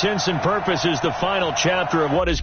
Intents and purposes, the final chapter of what is...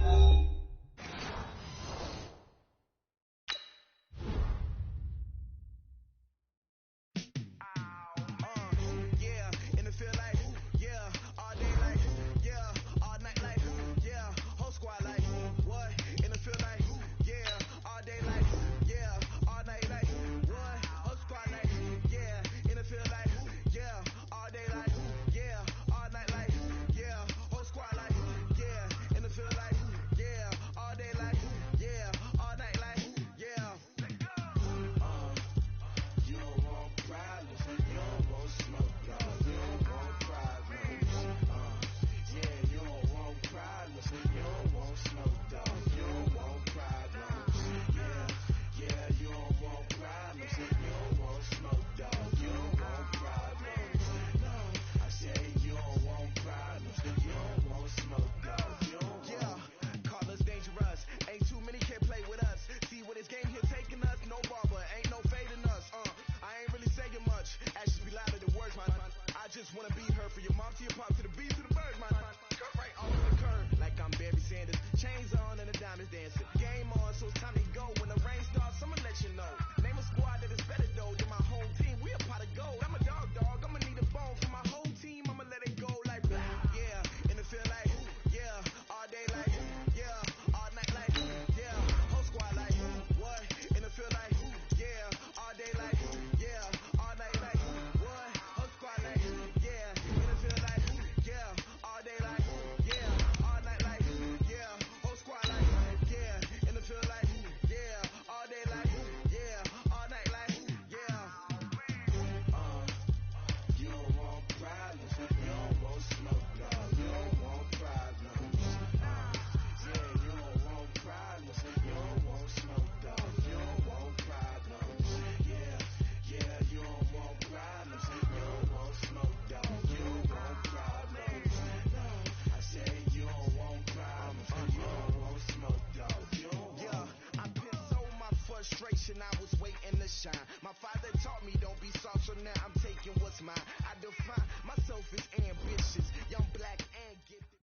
My father taught me don't be soft, so now I'm taking what's mine. I define myself as ambitious, young, black, and gifted.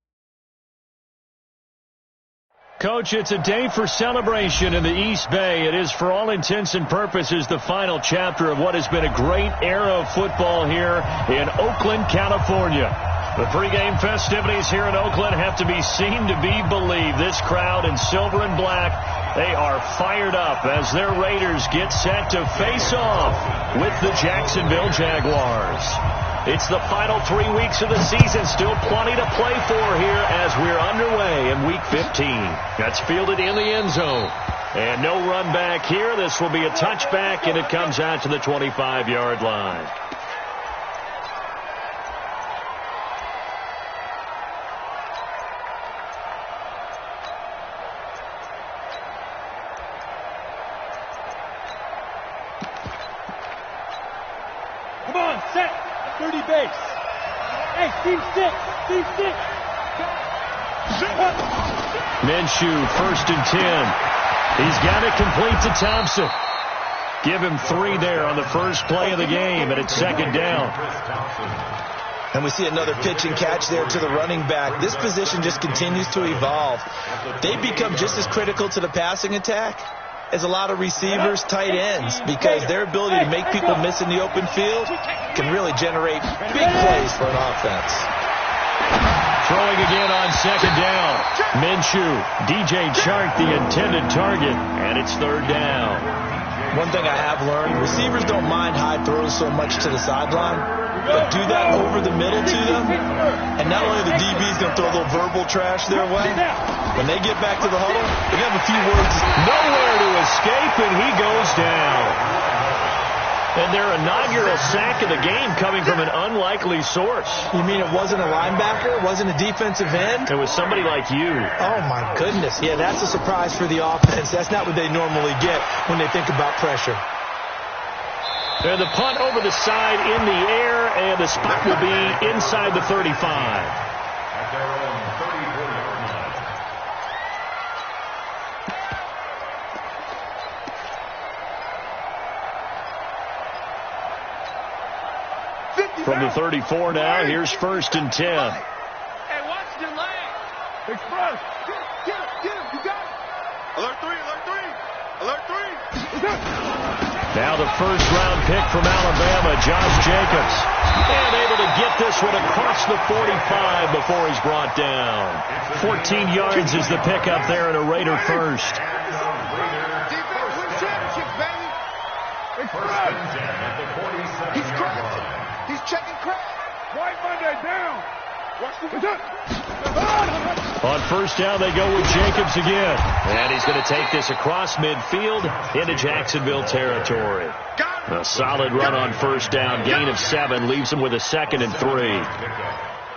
Coach, it's a day for celebration in the East Bay. It is, for all intents and purposes, the final chapter of what has been a great era of football here in Oakland, California. The pregame festivities here in Oakland have to be seen to be believed. This crowd in silver and black, they are fired up as their Raiders get set to face off with the Jacksonville Jaguars. It's the final 3 weeks of the season. Still plenty to play for here as we're underway in Week 15. That's fielded in the end zone. And no run back here. This will be a touchback, and it comes out to the 25-yard line. Come on, set. 30 base. Hey, team six. Team six. Minshew, 1st and 10. He's got it complete to Thompson. Give him 3 there on the first play of the game, and it's 2nd down. And we see another pitch and catch there to the running back. This position just continues to evolve. They become just as critical to the passing attack as a lot of receivers, tight ends, because their ability to make people miss in the open field can really generate big plays for an offense. Throwing again on 2nd down. Minshew, DJ Chark, the intended target, and it's 3rd down. One thing I have learned, receivers don't mind high throws so much to the sideline, but do that over the middle to them, and not only the DB's going to throw a little verbal trash their way, when they get back to the huddle, they have a few words. Nowhere to escape, and he goes down. And their inaugural sack of the game coming from an unlikely source. You mean it wasn't a linebacker? It wasn't a defensive end? It was somebody like you. Oh, my goodness. Yeah, that's a surprise for the offense. That's not what they normally get when they think about pressure. And the punt over the side in the air, and the spot will be inside the 35. From the 34 now, here's 1st and 10. Hey, watch this Express. Get him. You got it. Alert 3. Alert 3. Now the first-round pick from Alabama, Josh Jacobs. And able to get this one across the 45 before he's brought down. 14 yards is the pickup there and a Raider first. Defense wins championships, baby. Express. He's crashing. He's checking crash. White Monday down. On first down, they go with Jacobs again. And he's going to take this across midfield into Jacksonville territory. A solid run on first down. Gain of 7 leaves him with a 2nd and 3.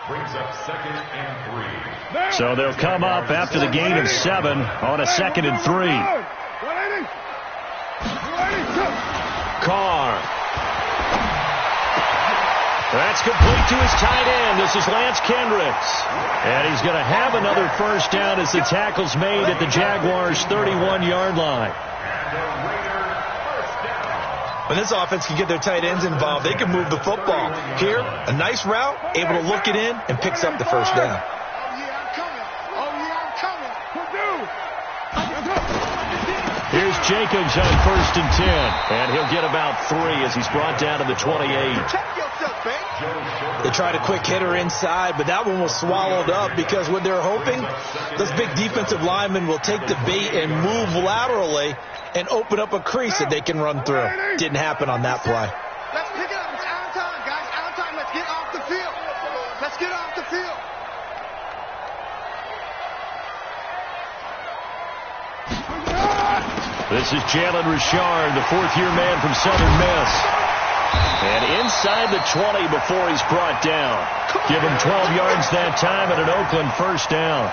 Brings up 2nd and 3. So they'll come up after the gain of 7 on a 2nd and 3. Carr. That's complete to his tight end. This is Lance Kendricks. And he's going to have another first down as the tackle's made at the Jaguars' 31-yard line. When this offense can get their tight ends involved, they can move the football. Here, a nice route, able to look it in, and picks up the first down. Here's Jacobs on first and 10. And he'll get about 3 as he's brought down to the 28. They tried a quick hitter inside, but that one was swallowed up because what they're hoping, those big defensive linemen will take the bait and move laterally and open up a crease that they can run through. Didn't happen on that play. Let's pick it up. It's out of time, guys. Out of time. Let's get off the field. Let's get off the field. This is Jalen Richard, the fourth-year man from Southern Miss. And inside the 20 before he's brought down. Give him 12 yards that time and an Oakland first down.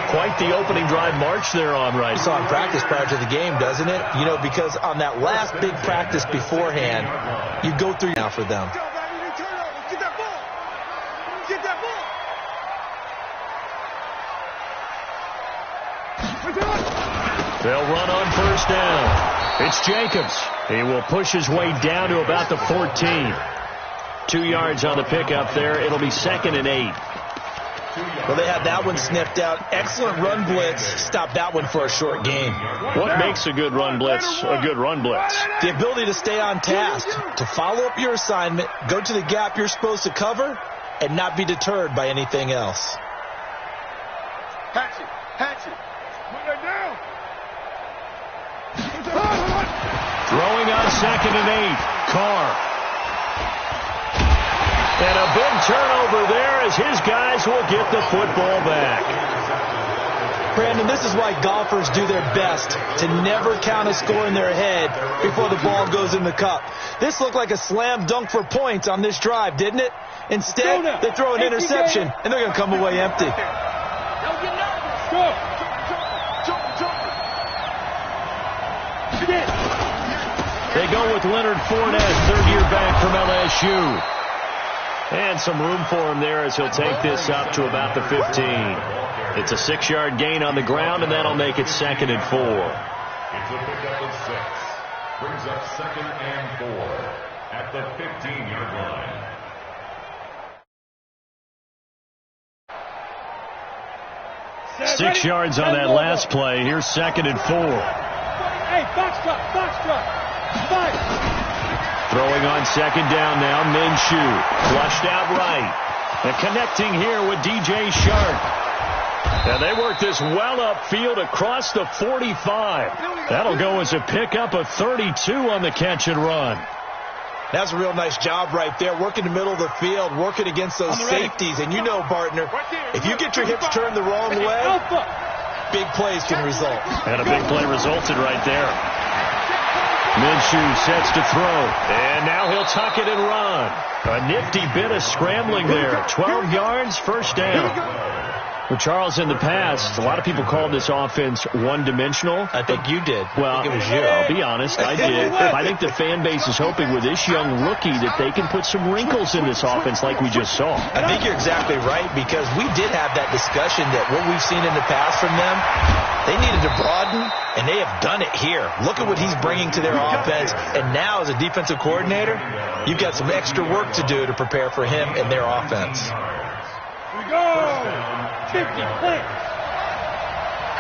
Quite the opening drive march there on right. It's on practice prior to the game, doesn't it? You know, because on that last big practice beforehand, you go through now for them. Get that ball. Get that ball. They'll run on first down. It's Jacobs. He will push his way down to about the 14. 2 yards on the pickup there. It'll be 2nd and 8. Well, they had that one sniffed out. Excellent run blitz. Stopped that one for a short gain. What makes a good run blitz a good run blitz? The ability to stay on task, to follow up your assignment, go to the gap you're supposed to cover, and not be deterred by anything else. Hatchet. Put that down. Throwing on 2nd and 8. Carr. And a big turnover there as his guys will get the football back. Brandon, this is why golfers do their best to never count a score in their head before the ball goes in the cup. This looked like a slam dunk for points on this drive, didn't it? Instead, they throw an interception, and they're going to come away empty. They go with Leonard Fournette, third-year back from LSU. And some room for him there as he'll take this up to about the 15. It's a 6-yard gain on the ground, and that'll make it 2nd and 4. It's a pickup of 6. Brings up 2nd and 4 at the 15-yard line. Six yards on that last play. Here's 2nd and 4. Hey, box truck. Throwing on 2nd down now, Minshew. Flushed out right. And connecting here with DJ Shark. And they work this well upfield across the 45. That'll go as a pickup of 32 on the catch and run. That's a real nice job right there, working the middle of the field, working against those safeties. And you know, partner, if you get your hips turned the wrong way, big plays can result. And a big play resulted right there. Minshew sets to throw, and now he'll tuck it and run. A nifty bit of scrambling there. 12 yards, first down. Well, Charles, in the past, a lot of people called this offense one-dimensional. I think you did. Well, I think it was you. I'll be honest, I did. I think the fan base is hoping with this young rookie that they can put some wrinkles in this offense like we just saw. I think you're exactly right, because we did have that discussion that what we've seen in the past from them, they needed to broaden, and they have done it here. Look at what he's bringing to their offense, and now as a defensive coordinator, you've got some extra work to do to prepare for him and their offense. Here we go. 50 points.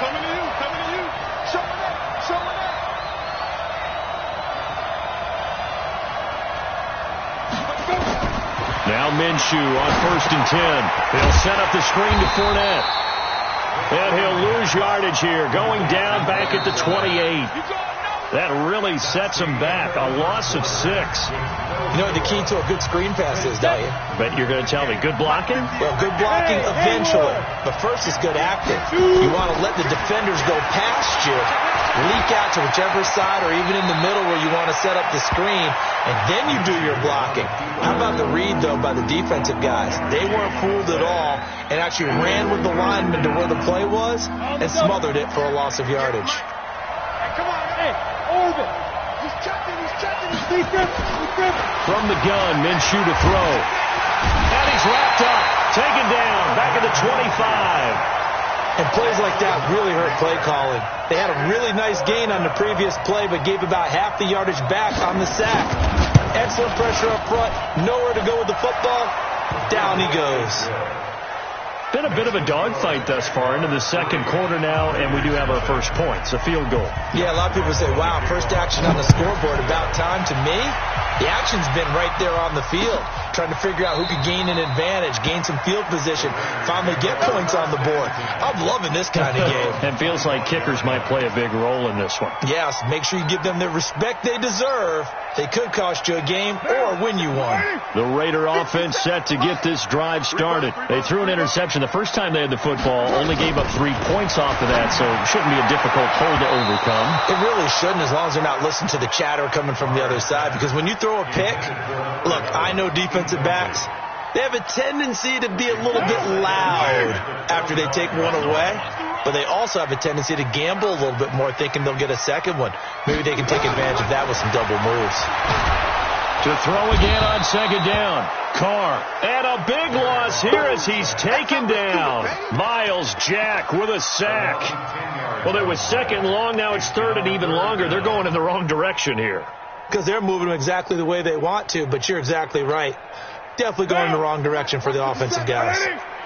Coming to you. Showing up. Now Minshew on 1st and 10. He'll set up the screen to Fournette. And he'll lose yardage here, going down back at the 28. That really sets him back. A loss of 6. You know what the key to a good screen pass is, don't you? But you're going to tell me, good blocking? Well, good blocking eventually. But first is good acting. You want to let the defenders go past you, leak out to whichever side or even in the middle where you want to set up the screen, and then you do your blocking. How about the read, though, by the defensive guys? They weren't fooled at all and actually ran with the lineman to where the play was and smothered it for a loss of yardage. Hey, come on, hey, Orbit. He's checking. From the gun, Minshew to throw. And he's wrapped up, taken down, back at the 25. And plays like that really hurt play calling. They had a really nice gain on the previous play, but gave about half the yardage back on the sack. Excellent pressure up front. Nowhere to go with the football. Down he goes. Been a bit of a dogfight thus far into the second quarter now, and we do have our first points, a field goal. Yeah, a lot of people say, wow, first action on the scoreboard, about time. To me, the action's been right there on the field, trying to figure out who could gain an advantage, gain some field position, finally get points on the board. I'm loving this kind of game. And feels like kickers might play a big role in this one. Yes, make sure you give them the respect they deserve. They could cost you a game or win you one. The Raider offense set to get this drive started. They threw an interception the first time they had the football, only gave up 3 points off of that, so it shouldn't be a difficult hole to overcome. It really shouldn't, as long as they're not listening to the chatter coming from the other side, because when you throw a pick, look, I know defensive backs, they have a tendency to be a little bit loud after they take one away, but they also have a tendency to gamble a little bit more, thinking they'll get a second one. Maybe they can take advantage of that with some double moves. To throw again on second down. Carr. And a big loss here as he's taken down. Miles Jack with a sack. Well, it was second long. Now it's third and even longer. They're going in the wrong direction here. Because they're moving exactly the way they want to, but you're exactly right. Definitely going in the wrong direction for the offensive guys.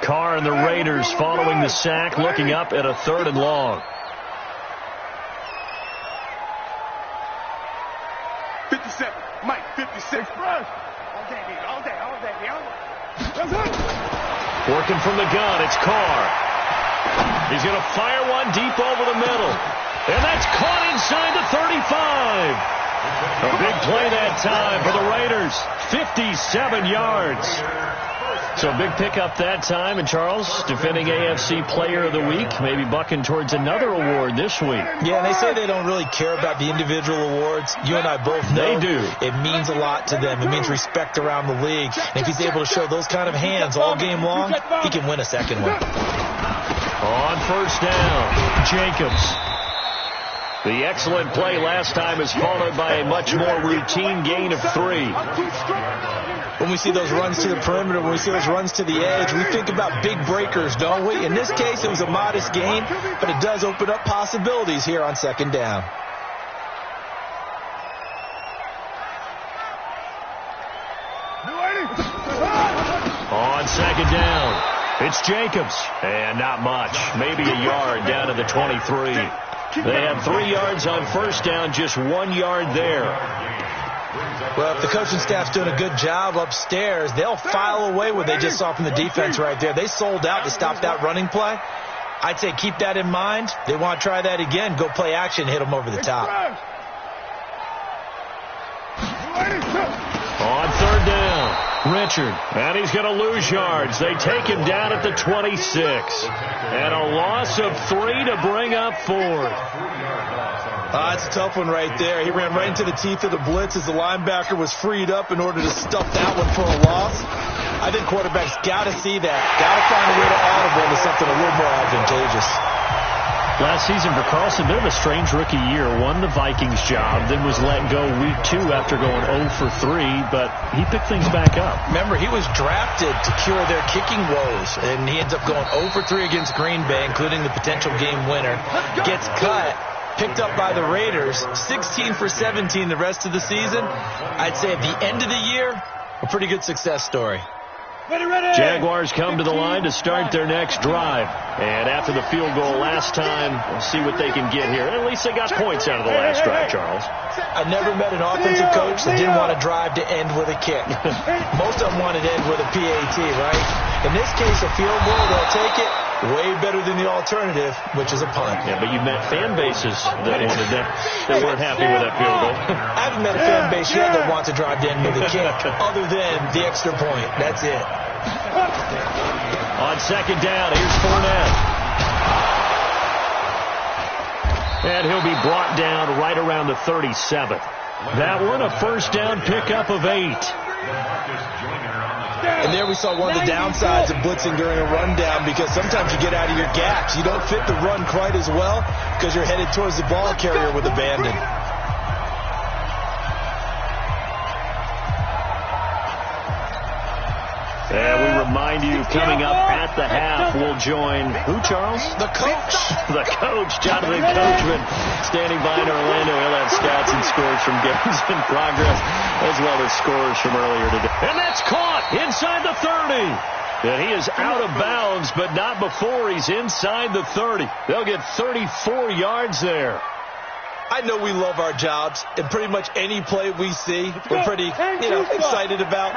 Carr and the Raiders following the sack, looking up at a third and long. 57. Mike, 56. All day. Working from the gun, it's Carr. He's going to fire one deep over the middle. And that's caught inside the 35. A big play that time for the Raiders. 57 yards. So big pickup that time. And Charles, defending AFC Player of the Week, maybe bucking towards another award this week. Yeah, they say they don't really care about the individual awards. You and I both know they do. It means a lot to them. It means respect around the league. And if he's able to show those kind of hands all game long, he can win a second one. On first down, Jacobs. The excellent play last time is followed by a much more routine gain of 3. When we see those runs to the perimeter, when we see those runs to the edge, we think about big breakers, don't we? In this case, it was a modest gain, but it does open up possibilities here on second down. On second down, it's Jacobs. And not much. Maybe a yard down to the 23. They had 3 yards on first down, just 1 yard there. Well, if the coaching staff's doing a good job upstairs, they'll file away what they just saw from the defense right there. They sold out to stop that running play. I'd say keep that in mind. They want to try that again. Go play action, hit them over the top. On third down, Richard. And he's going to lose yards. They take him down at the 26. And a loss of 3 to bring up 4. That's a tough one right there. He ran right into the teeth of the blitz as the linebacker was freed up in order to stuff that one for a loss. I think quarterbacks got to see that. Got to find a way to audible into something a little more advantageous. Last season for Carlson, bit of a strange rookie year. Won the Vikings job, then was let go week 2 after going 0 for 3, but he picked things back up. Remember, he was drafted to cure their kicking woes, and he ends up going 0 for 3 against Green Bay, including the potential game winner. Gets cut, picked up by the Raiders, 16 for 17 the rest of the season. I'd say at the end of the year, a pretty good success story. Jaguars come to the line to start their next drive. And after the field goal last time, we'll see what they can get here. At least they got points out of the last drive, Charles. I never met an offensive coach that didn't want to drive to end with a kick. Most of them wanted to end with a PAT, right? In this case, a field goal, they'll take it. Way better than the alternative, which is a punt. Yeah, but you met fan bases that wanted that weren't happy with that field goal. I haven't met a fan base yet that wants to drive to end with a kick, other than the extra point. That's it. On second down, here's Fournette. And he'll be brought down right around the 37. That one, a first down pickup of 8. And there we saw one of the downsides of blitzing during a rundown, because sometimes you get out of your gaps. You don't fit the run quite as well because you're headed towards the ball carrier with abandon. And we remind you, coming up at the half, we'll join who, Charles? The coach. The coach, Jonathan Coachman, standing by in Orlando. He'll have stats and scores from games in progress, as well as scores from earlier today. And that's caught inside the 30. And he is out of bounds, but not before he's inside the 30. They'll get 34 yards there. I know we love our jobs, and pretty much any play we see, we're pretty, excited about.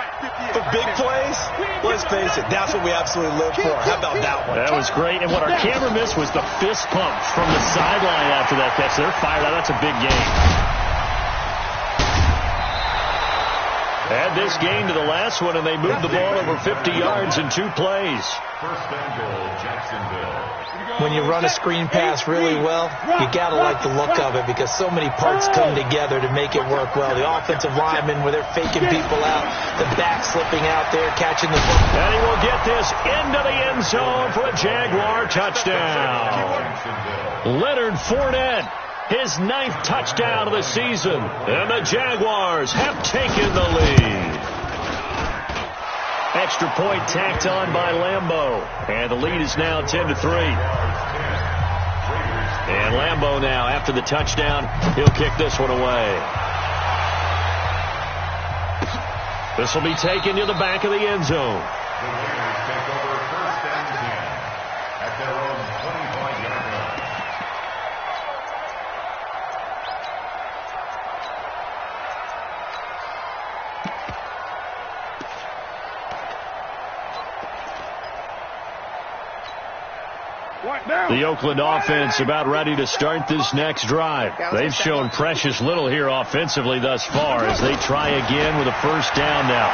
For big plays, let's face it, that's what we absolutely live for. How about that one? That was great, and what our camera missed was the fist pump from the sideline after that catch. They're fired out. That's a big game. Add this game to the last one, and they moved the ball over 50 yards in 2 plays. First and goal, Jacksonville. When you run a screen pass really well, you got to like the look of it, because so many parts come together to make it work well. The offensive linemen, where they're faking people out, the back slipping out there, catching the ball. And he will get this into the end zone for a Jaguar touchdown. Leonard Fournette, his 9th touchdown of the season. And the Jaguars have taken the lead. Extra point tacked on by Lambeau. And the lead is now 10-3. And Lambeau now, after the touchdown, he'll kick this one away. This will be taken to the back of the end zone. The Raiders take over first and 10 at their own 25-yard line. The Oakland offense about ready to start this next drive. They've shown precious little here offensively thus far as they try again with a first down now.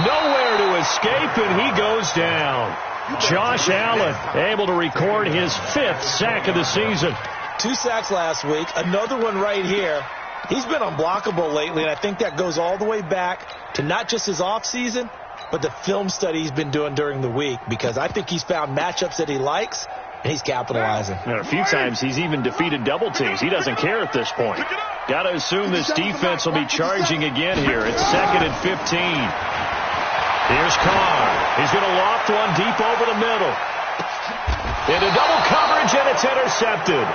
Nowhere to escape, and he goes down. Josh Allen able to record his 5th sack of the season. 2 sacks last week, another one right here. He's been unblockable lately, and I think that goes all the way back to not just his offseason, but the film study he's been doing during the week, because I think he's found matchups that he likes, and he's capitalizing. And a few times he's even defeated double teams. He doesn't care at this point. Got to assume this defense will be charging again here. It's 2nd and 15. Here's Carr. He's going to loft one deep over the middle. Into double coverage, and it's intercepted.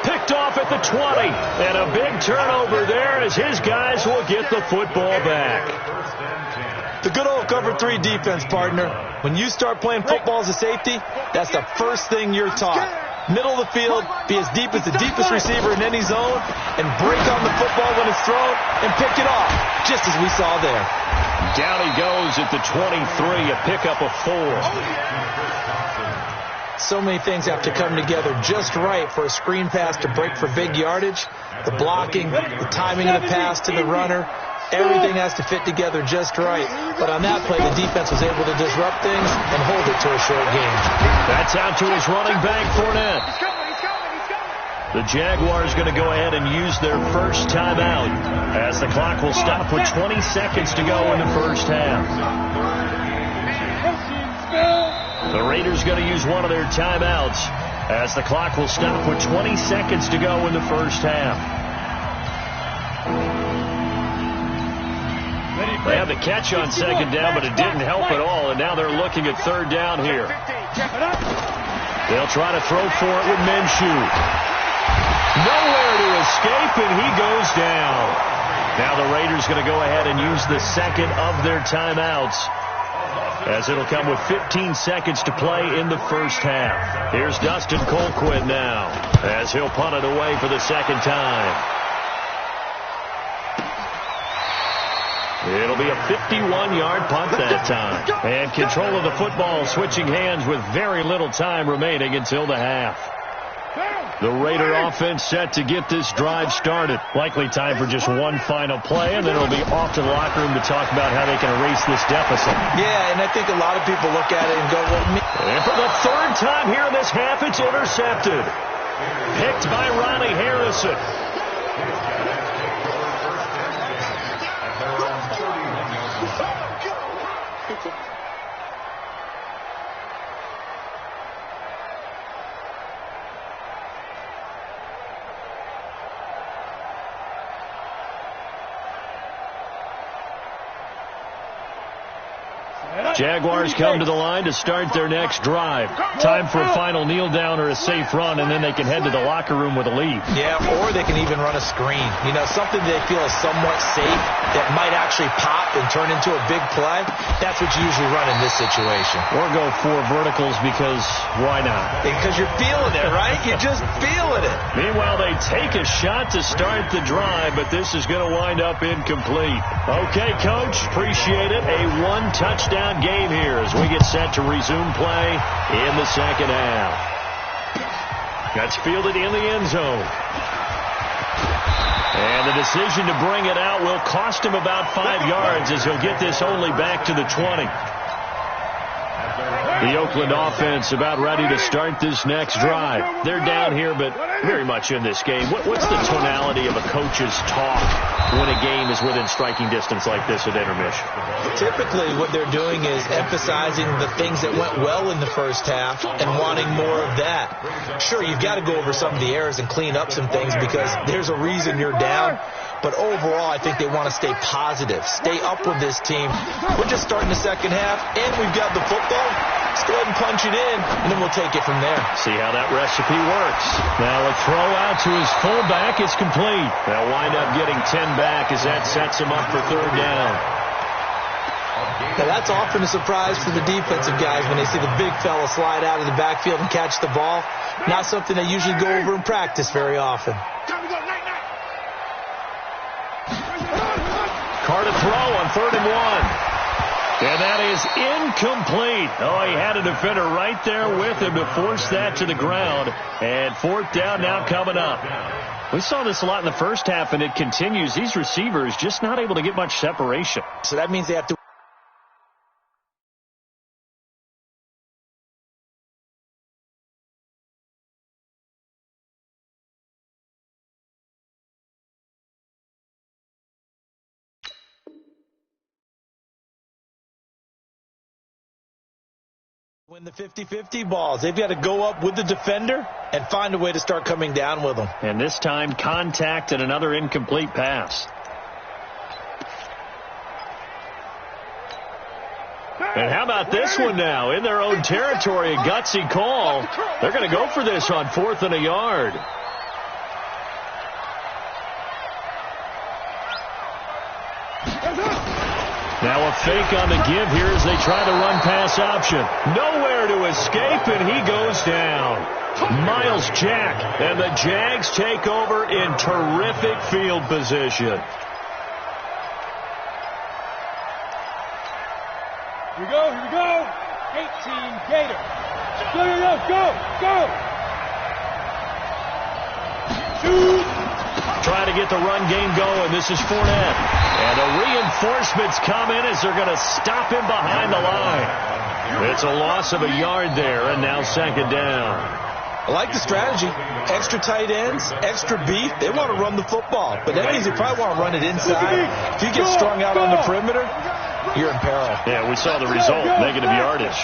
Picked off at the 20. And a big turnover there as his guys will get the football back. The good old cover 3 defense, partner. When you start playing football as a safety, that's the first thing you're taught. Middle of the field, be as deep as the deepest receiver in any zone, and break on the football when it's thrown, and pick it off, just as we saw there. Down he goes at the 23, a pickup of 4. So many things have to come together just right for a screen pass to break for big yardage. The blocking, the timing of the pass to the runner, everything has to fit together just right. But on that play, the defense was able to disrupt things and hold it to a short game. That's out to his running back, Fournette. The Jaguars going to go ahead and use their first timeout as the clock will stop with 20 seconds to go in the first half. The Raiders going to use one of their timeouts as the clock will stop with 20 seconds to go in the first half. They had the catch on second down, but it didn't help at all, and now they're looking at third down here. They'll try to throw for it with Minshew. Nowhere to escape, and he goes down. Now the Raiders going to go ahead and use the second of their timeouts, as it'll come with 15 seconds to play in the first half. Here's Dustin Colquitt now, as he'll punt it away for the second time. It'll be a 51-yard punt that time. And control of the football switching hands with very little time remaining until the half. The Raider offense set to get this drive started. Likely time for just one final play, and then it'll be off to the locker room to talk about how they can erase this deficit. Yeah, and I think a lot of people look at it and go, well, and for the third time here in this half, it's intercepted. Picked by Ronnie Harrison. Jaguars come to the line to start their next drive. Time for a final kneel down or a safe run, and then they can head to the locker room with a lead. Yeah, or they can even run a screen. You know, something they feel is somewhat safe that might actually pop and turn into a big play. That's what you usually run in this situation. Or go 4 verticals, because why not? Because you're feeling it, right? You're just feeling it. Meanwhile, they take a shot to start the drive, but this is going to wind up incomplete. Okay, Coach, appreciate it. A 1-touchdown game here as we get set to resume play in the second half. That's fielded in the end zone. And the decision to bring it out will cost him about 5 yards, as he'll get this only back to the 20. The Oakland offense about ready to start this next drive. They're down here, but very much in this game. What's the tonality of a coach's talk when a game is within striking distance like this at intermission? Typically, what they're doing is emphasizing the things that went well in the first half and wanting more of that. Sure, you've got to go over some of the errors and clean up some things because there's a reason you're down. But overall, I think they want to stay positive, stay up with this team. We're just starting the second half, and we've got the football. Let's go ahead and punch it in, and then we'll take it from there. See how that recipe works. Now a throw out to his fullback is complete. They'll wind up getting 10 back as that sets him up for third down. Now that's often a surprise for the defensive guys when they see the big fella slide out of the backfield and catch the ball. Not something they usually go over in practice very often. Carter throw on 3rd and 1. And that is incomplete. Oh, he had a defender right there with him to force that to the ground. And 4th down now coming up. We saw this a lot in the first half, and it continues. These receivers just not able to get much separation. So that means they have to win the 50-50 balls. They've got to go up with the defender and find a way to start coming down with them. And this time, contact and another incomplete pass. And how about this one now? In their own territory, a gutsy call. They're going to go for this on 4th and a yard. Now a fake on the give here as they try to run pass option. Nowhere to escape, and he goes down. Miles Jack, and the Jags take over in terrific field position. Here we go, here we go. 18 Gator. Go. Shoot. Trying to get the run game going. This is Fournette. And the reinforcements come in as they're going to stop him behind the line. It's a loss of a yard there, and now 2nd down. I like the strategy. Extra tight ends, extra beef. They want to run the football. But that means they probably want to run it inside. If you get strung out on the perimeter, you're in peril. Yeah, we saw the result. Negative yardage.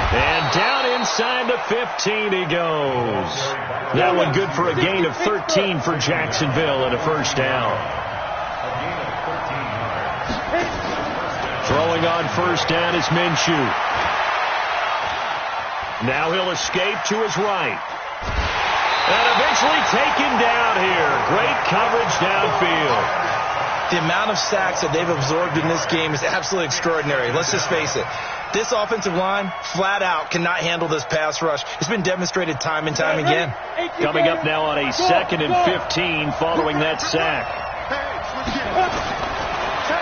And down inside the 15 he goes. That one good for a gain of 13 for Jacksonville and a 1st down. Throwing on 1st down is Minshew. Now he'll escape to his right. And eventually taken down here. Great coverage downfield. The amount of sacks that they've absorbed in this game is absolutely extraordinary. Let's just face it. This offensive line, flat out, cannot handle this pass rush. It's been demonstrated time and time again. Coming up now on a 2nd and 15 following that sack.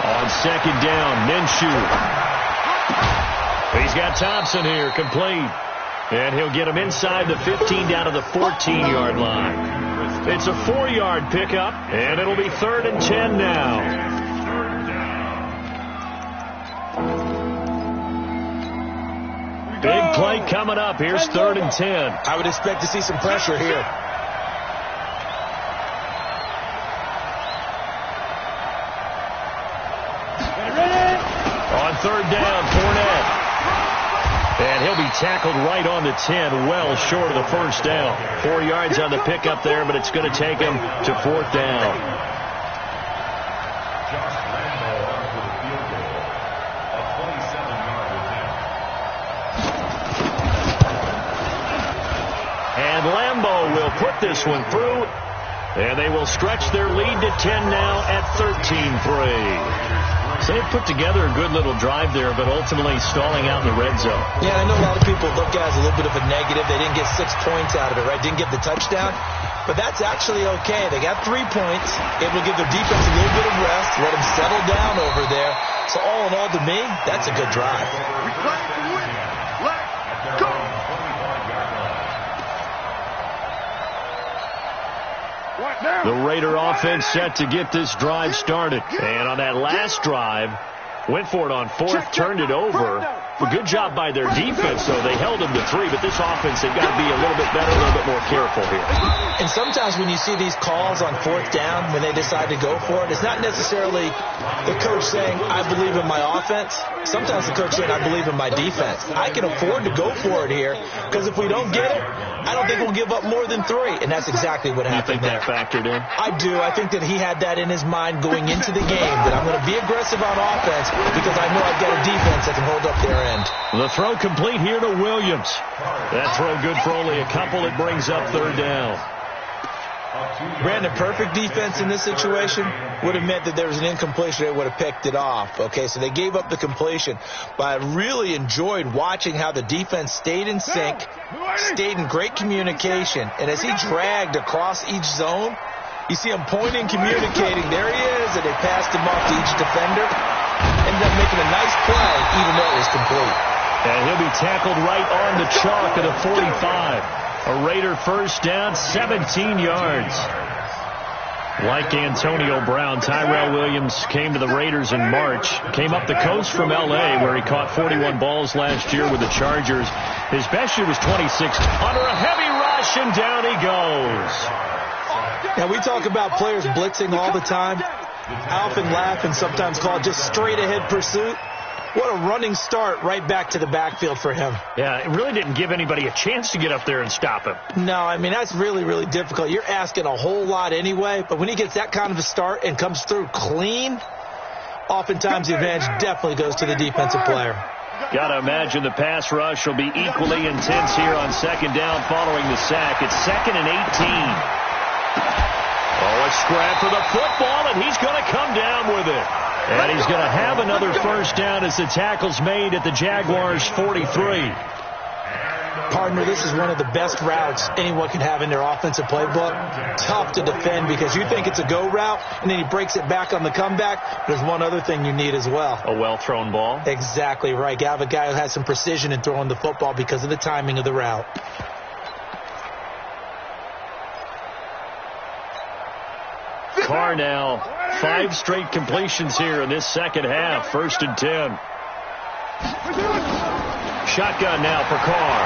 On 2nd down, Minshew. He's got Thompson here, complete. And he'll get him inside the 15 down to the 14-yard line. It's a 4-yard pickup, and it'll be 3rd and 10 now. Big play coming up. Here's 3rd and 10. I would expect to see some pressure here. On 3rd down, Fournette. And he'll be tackled right on the 10, well short of the 1st down. 4 yards on the pickup there, but it's going to take him to 4th down. And Lambeau will put this one through, and they will stretch their lead to 10 now at 13-3. So they put together a good little drive there, but ultimately stalling out in the red zone. Yeah, I know a lot of people look at it as a little bit of a negative. They didn't get 6 points out of it, right? Didn't get the touchdown. But that's actually okay. They got 3 points. It will give their defense a little bit of rest, let them settle down over there. So all in all, to me, that's a good drive. Let's go. The Raider offense set to get this drive started. And on that last drive, went for it on 4th, turned it over. A good job by their defense, though. They held them to 3, but this offense, they've got to be a little bit better, a little bit more careful here. And sometimes when you see these calls on 4th down, when they decide to go for it, it's not necessarily the coach saying, I believe in my offense. Sometimes the coach saying, I believe in my defense. I can afford to go for it here, because if we don't get it, I don't think we'll give up more than 3. And that's exactly what happened there. You think that factored in? I do. I think that he had that in his mind going into the game, that I'm going to be aggressive on offense because I know I've got a defense that can hold up their end. The throw complete here to Williams. That throw good for only a couple. It brings up 3rd down. Brandon, perfect defense in this situation would have meant that there was an incompletion. They would have picked it off. Okay, so they gave up the completion. But I really enjoyed watching how the defense stayed in sync, stayed in great communication. And as he dragged across each zone, you see him pointing, communicating. There he is, and they passed him off to each defender. Ended up making a nice play, even though it was complete. And he'll be tackled right on the chalk at the 45. A Raider 1st down, 17 yards. Like Antonio Brown, Tyrell Williams came to the Raiders in March. Came up the coast from L.A., where he caught 41 balls last year with the Chargers. His best year was 26. Under a heavy rush, and down he goes. Now, we talk about players blitzing all the time. I often laugh and sometimes call it just straight-ahead pursuit. What a running start right back to the backfield for him. Yeah, it really didn't give anybody a chance to get up there and stop him. No, I mean, that's really, really difficult. You're asking a whole lot anyway, but when he gets that kind of a start and comes through clean, oftentimes the advantage definitely goes to the defensive player. Got to imagine the pass rush will be equally intense here on 2nd down following the sack. It's 2nd and 18. Oh, a scrap for the football, and he's going to come down with it. And he's going to have another 1st down as the tackle's made at the Jaguars' 43. Partner, this is one of the best routes anyone can have in their offensive playbook. Tough to defend because you think it's a go route, and then he breaks it back on the comeback. There's one other thing you need as well. A well-thrown ball. Exactly right. You have a guy who has some precision in throwing the football because of the timing of the route. Carr now, 5 straight completions here in this 2nd half. 1st and 10. Shotgun now for Carr.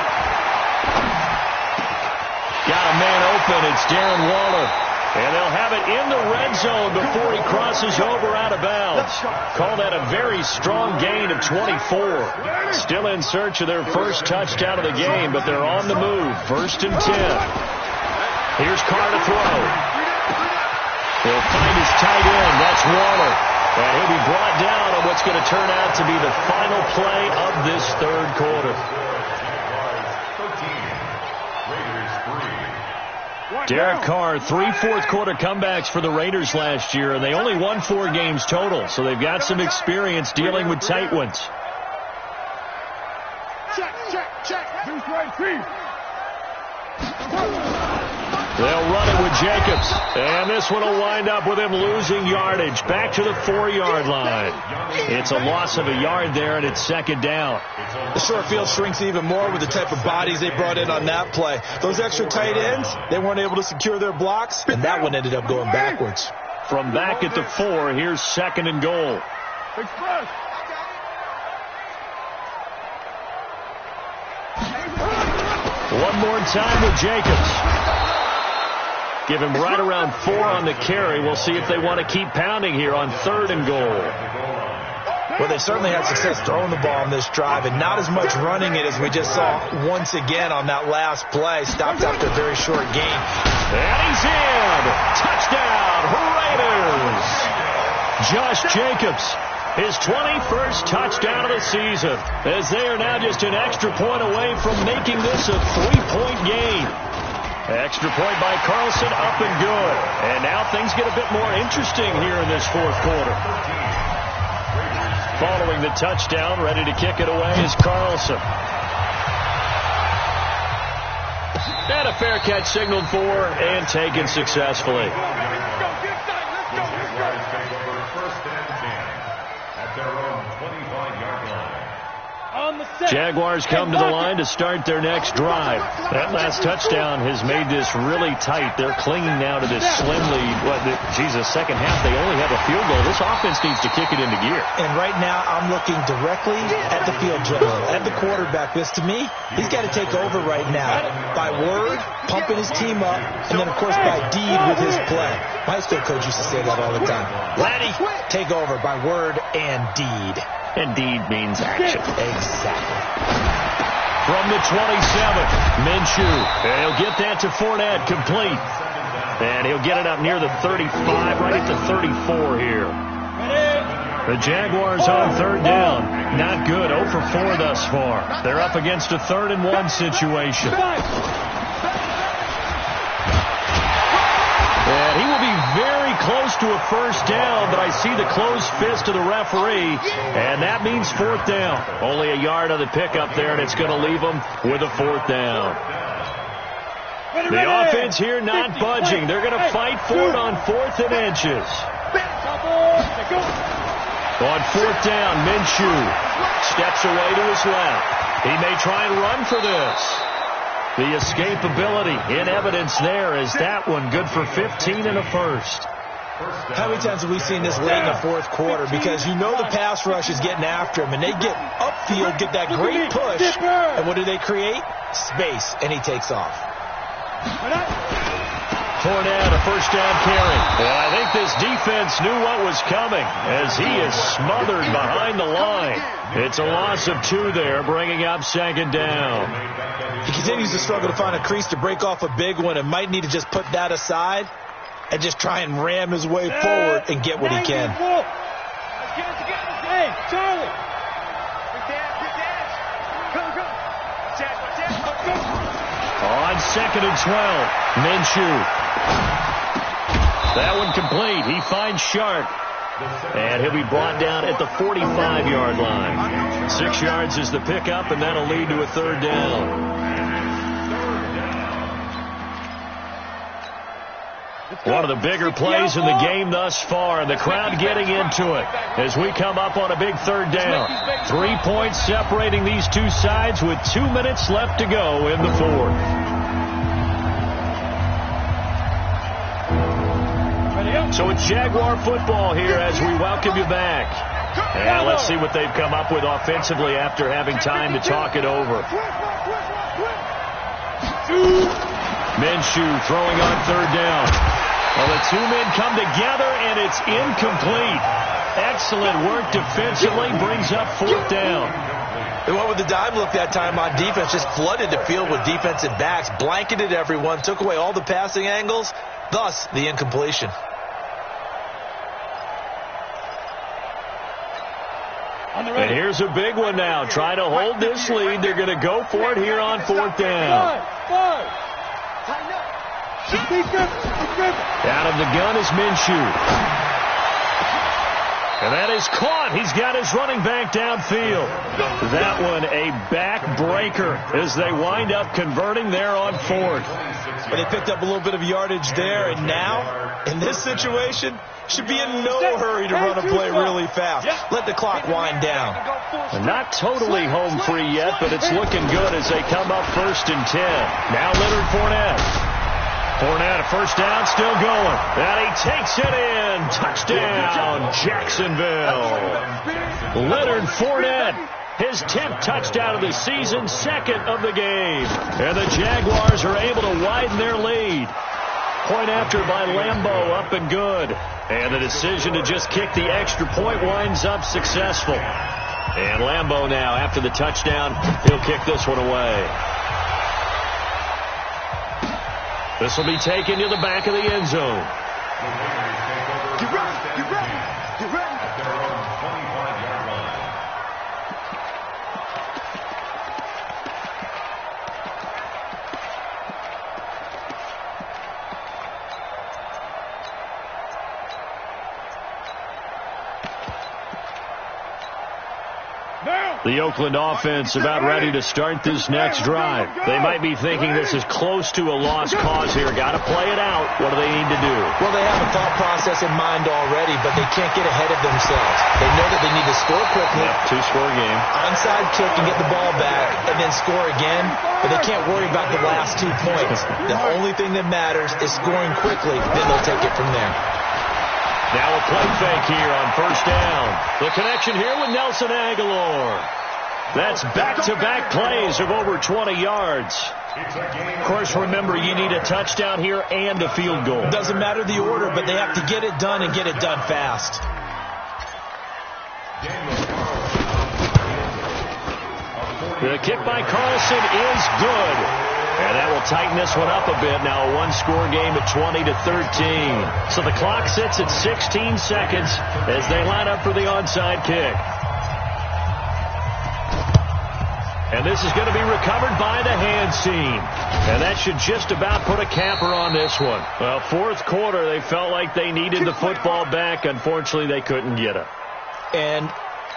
Got a man open. It's Darren Waller. And they'll have it in the red zone before he crosses over out of bounds. Call that a very strong gain of 24. Still in search of their first touchdown of the game, but they're on the move. 1st and 10. Here's Carr to throw. He'll find his tight end. That's Waller. And he'll be brought down on what's going to turn out to be the final play of this 3rd quarter. Derek Carr, 3 fourth-quarter comebacks for the Raiders last year, and they only won 4 games total, so they've got some experience dealing with tight ones. Check. Who's right, team? They'll run it with Jacobs, and this one will wind up with him losing yardage back to the 4-yard line. It's a loss of a yard there, and it's second down. The short field shrinks even more with the type of bodies they brought in on that play. Those extra tight ends, they weren't able to secure their blocks, and that one ended up going backwards. From back at the 4, here's second and goal. Express. One more time with Jacobs. Give him right around 4 on the carry. We'll see if they want to keep pounding here on third and goal. Well, they certainly had success throwing the ball on this drive, and not as much running it as we just saw once again on that last play. Stopped after a very short gain. And he's in! Touchdown, Raiders! Josh Jacobs, his 21st touchdown of the season, as they are now just an extra point away from making this a 3-point game. Extra point by Carlson, up and good. And now things get a bit more interesting here in this fourth quarter. Following the touchdown, ready to kick it away is Carlson. And a fair catch signaled for and taken successfully. Jaguars come to the line to start their next drive. That last touchdown has made this really tight. They're clinging now to this slim lead. Second half, they only have a field goal. This offense needs to kick it into gear. And right now, I'm looking directly at the field general, at the quarterback. Because to me, he's got to take over right now. By word, pumping his team up, and then, of course, by deed with his play. My high school coach used to say that all the time. Laddie, take over by word and deed. And deed means action. Exactly. From the 27, Minshew. And he'll get that to Fournette, complete. And he'll get it up near the 35, right at the 34 here. The Jaguars on third down. Not good. 0 for 4 thus far. They're up against a 3rd and 1 situation. And he will be very close to a first down, but I see the closed fist of the referee, and that means 4th down. Only a yard on the pickup there, and it's going to leave them with a 4th down. The offense here not budging. They're going to fight for it on 4th and inches. On 4th down, Minshew steps away to his left. He may try and run for this. The escapability in evidence there is that one good for 15 and a first. How many times have we seen this late in the fourth quarter? Because you know the pass rush is getting after him, and they get upfield, get that great push, and what do they create? Space, and he takes off. Fournette, a first down carry. And I think this defense knew what was coming as he is smothered behind the line. It's a loss of 2 there, bringing up second down. He continues to struggle to find a crease to break off a big one and might need to just put that aside and just try and ram his way forward and get what he can. Let's get it together. Hey, Charlie. On 2nd and 12, Minshew. That one complete. He finds Sharp. And he'll be brought down at the 45-yard line. 6 yards is the pickup, and that'll lead to a 3rd down. One of the bigger plays in the game thus far, and the crowd getting into it as we come up on a big 3rd down. 3 points separating these two sides with 2 minutes left to go in the 4th. So it's Jaguar football here as we welcome you back. And let's see what they've come up with offensively after having time to talk it over. Minshew throwing on 3rd down. Well, the 2 men come together, and it's incomplete. Excellent work defensively, brings up 4th down. They went with the dime look that time on defense, just flooded the field with defensive backs, blanketed everyone, took away all the passing angles, thus the incompletion. And here's a big one now. Try to hold this lead. They're going to go for it here on 4th down. Out of the gun is Minshew. And that is caught. He's got his running back downfield. That one a backbreaker as they wind up converting there on fourth. But they picked up a little bit of yardage there, and now, in this situation, should be in no hurry to run a play really fast. Let the clock wind down. Not totally home free yet, but it's looking good as they come up 1st and 10. Now Leonard Fournette. Fournette, a first down, still going. And he takes it in. Touchdown, Jacksonville. Leonard Fournette, his 10th touchdown of the season, 2nd of the game. And the Jaguars are able to widen their lead. Point after by Lambeau, up and good. And the decision to just kick the extra point winds up successful. And Lambeau now, after the touchdown, he'll kick this one away. This will be taken to the back of the end zone. Get ready, get ready, get ready. At their own 25-yard line. The Oakland offense about ready to start this next drive. They might be thinking this is close to a lost cause here. Got to play it out. What do they need to do? Well, they have a thought process in mind already, but they can't get ahead of themselves. They know that they need to score quickly. Yep, two-score game. Onside kick and get the ball back, and then score again. But they can't worry about the last 2 points. The only thing that matters is scoring quickly. Then they'll take it from there. Now a play fake here on first down. The connection here with Nelson Aguilar. That's back-to-back plays of over 20 yards. Of course, remember, you need a touchdown here and a field goal. Doesn't matter the order, but they have to get it done and get it done fast. The kick by Carlson is good. And that will tighten this one up a bit. Now a one-score game at 20-13. So the clock sits at 16 seconds as they line up for the onside kick. And this is going to be recovered by the hands team. And that should just about put a capper on this one. Well, fourth quarter, they felt like they needed the football back. Unfortunately, they couldn't get it. And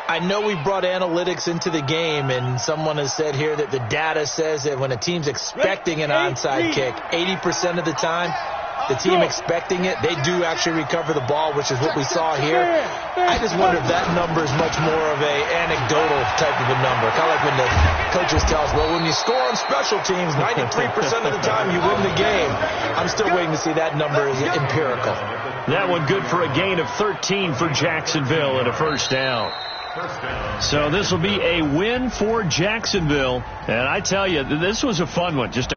I know we brought analytics into the game, and someone has said here that the data says that when a team's expecting an onside kick, 80% of the time, the team expecting it, they do actually recover the ball, which is what we saw here. I just wonder if that number is much more of a anecdotal type of a number. Kind of like when the coaches tell us, well, when you score on special teams, 93% of the time you win the game. I'm still waiting to see that number is empirical. That one good for a gain of 13 for Jacksonville and a first down. So this will be a win for Jacksonville. And I tell you, this was a fun one. Just